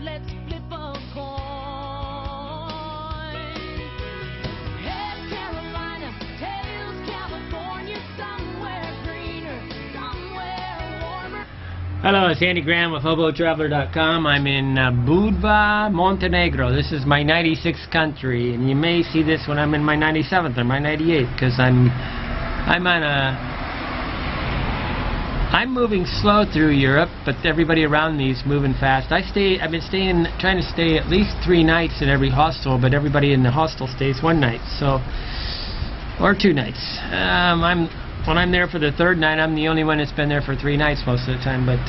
let's flip a coin. Head Carolina, tails California, somewhere greener, somewhere warmer. Hello, it's Andy Graham with hoboontheroad.com. I'm in Budva, Montenegro. This is my 96th country, and you may see this when I'm in my 97th or my 98th, because I'm moving slow through Europe, but everybody around me is moving fast. I've been trying to stay at least 3 nights in every hostel, but everybody in the hostel stays 1 night, or 2 nights. When I'm there for the 3rd night, I'm the only one that's been there for 3 nights most of the time. But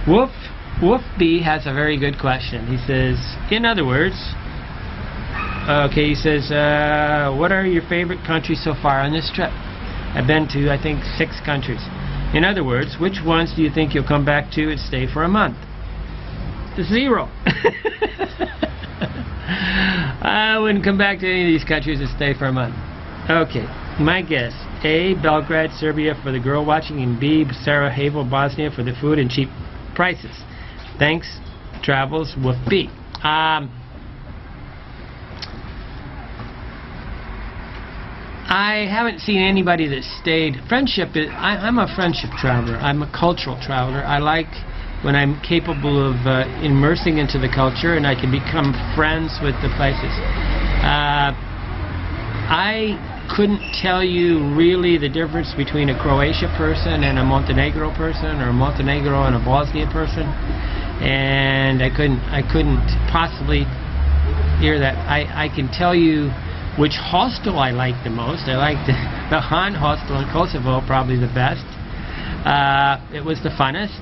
Wolf B has a very good question. He says, in other words, he says, what are your favorite countries so far on this trip? I've been to, I think, 6 countries. In other words, which ones do you think you'll come back to and stay for a month? 0. I wouldn't come back to any of these countries and stay for a month. Okay, my guess. A, Belgrade, Serbia for the girl watching, and B, Sarajevo, Bosnia for the food and cheap prices. Thanks, Travels with B. I haven't seen anybody that stayed. I'm a friendship traveler. I'm a cultural traveler. I like when I'm capable of immersing into the culture and I can become friends with the places. I couldn't tell you really the difference between a Croatia person and a Montenegro person, or a Montenegro and a Bosnia person, and I couldn't possibly hear that. I can tell you which hostel I like the most. I like the Han hostel in Kosovo, probably the best. It was the funnest,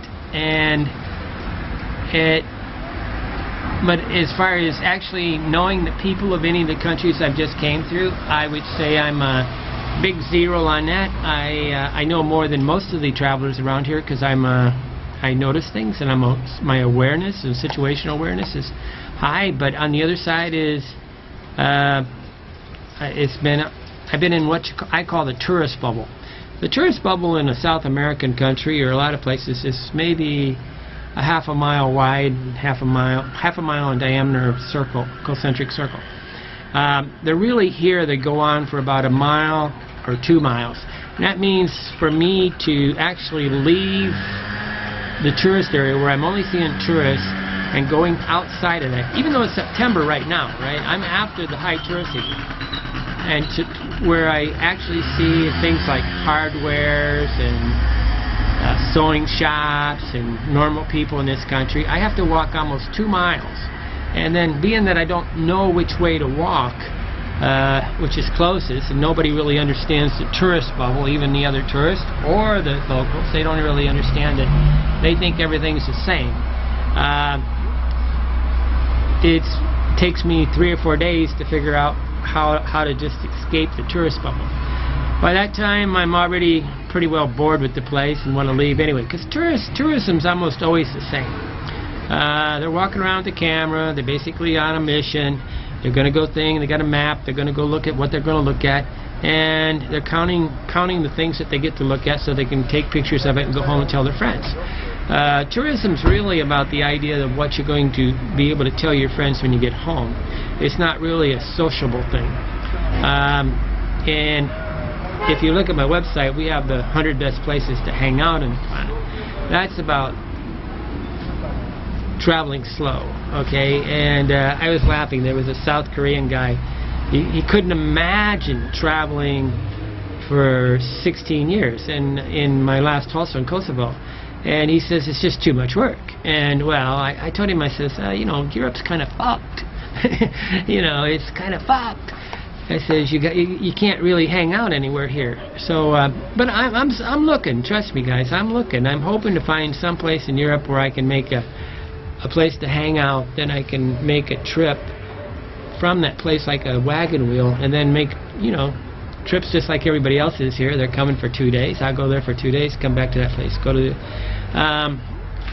but as far as actually knowing the people of any of the countries I've just came through, I would say I'm a big 0 on that. I know more than most of the travelers around here, because I notice things, and my awareness and situational awareness is high. But on the other side is I've been in what I call the tourist bubble. The tourist bubble in a South American country, or a lot of places, is maybe a half a mile wide, half a mile in diameter circle, concentric circle. They're really here. They go on for about a mile or 2 miles. And that means for me to actually leave the tourist area where I'm only seeing tourists and going outside of that, even though it's September right now, right? I'm after the high tourist season. And where I actually see things like hardwares and sewing shops and normal people in this country, I have to walk almost 2 miles. And then, being that I don't know which way to walk, which is closest, and nobody really understands the tourist bubble, even the other tourists or the locals, they don't really understand it. They think everything's the same. It takes me 3 or 4 days to figure out how to just escape the tourist bubble. By that time, I'm already pretty well bored with the place and want to leave anyway, because tourism's almost always the same. They're walking around with the camera. They're basically on a mission. They're going to go they got a map. They're going to go look at what they're going to look at, and they're counting the things that they get to look at so they can take pictures of it and go home and tell their friends. Tourism's really about the idea of what you're going to be able to tell your friends when you get home. It's not really a sociable thing. And if you look at my website, we have the 100 best places to hang out on the planet. That's about traveling slow, okay? And I was laughing. There was a South Korean guy. He couldn't imagine traveling for 16 years in my last hostel in Kosovo. And he says it's just too much work. And well, I told him, I says, Europe's kind of fucked. It's kind of fucked. I says you can't really hang out anywhere here. So, but I'm looking. Trust me, guys, I'm looking. I'm hoping to find some place in Europe where I can make a place to hang out. Then I can make a trip from that place like a wagon wheel, and then make trips just like everybody else is here. They're coming for 2 days. I'll go there for 2 days. Come back to that place.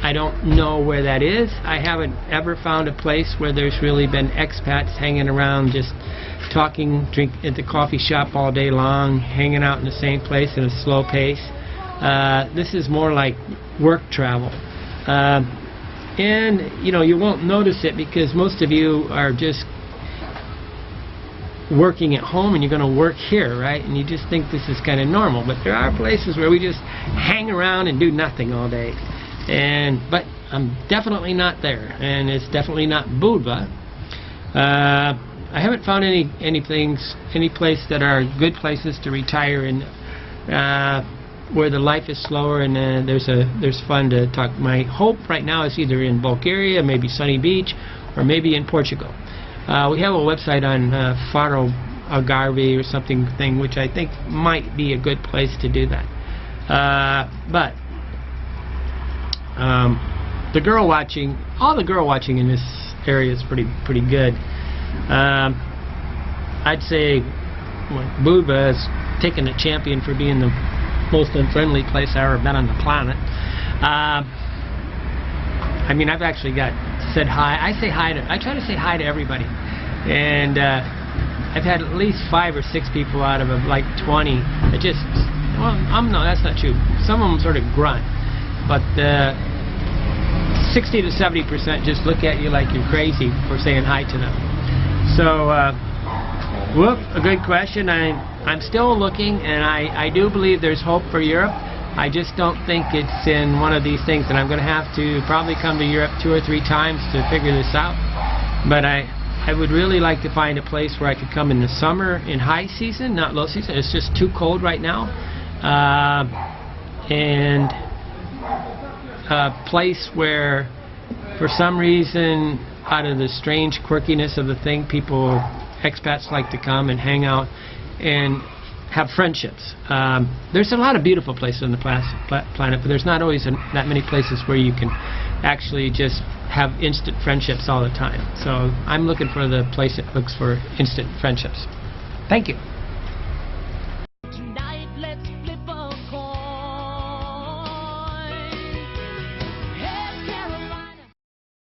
I don't know where that is. I haven't ever found a place where there's really been expats hanging around, just talking, drink at the coffee shop all day long, hanging out in the same place in a slow pace. This is more like work travel. And you know, you won't notice it because most of you are just working at home and you're going to work here, right? And you just think this is kind of normal, but there are places where we just hang around and do nothing all day. But I'm definitely not there, and it's definitely not Budva. I haven't found any place that are good places to retire in, where the life is slower and there's fun to talk. My hope right now is either in Bulgaria, maybe Sunny Beach, or maybe in Portugal. We have a website on Faro Algarve or something, which I think might be a good place to do that. But the girl watching, all the girl watching in this area is pretty good. I'd say Budva has taken the champion for being the most unfriendly place I've ever been on the planet. I mean, I've actually said hi. I try to say hi to everybody, and I've had at least 5 or 6 people out of like 20 that just, well, no, that's not true. Some of them sort of grunt, but 60 to 70% just look at you like you're crazy for saying hi to them. So, a good question. I'm still looking, and I do believe there's hope for Europe. I just don't think it's in one of these things, and I'm going to have to probably come to Europe 2 or 3 times to figure this out. But I would really like to find a place where I could come in the summer in high season, not low season. It's just too cold right now. And a place where, for some reason, out of the strange quirkiness of the thing, expats like to come and hang out and have friendships. There's a lot of beautiful places on the planet, but there's not always that many places where you can actually just have instant friendships all the time. So I'm looking for the place that looks for instant friendships. Thank you.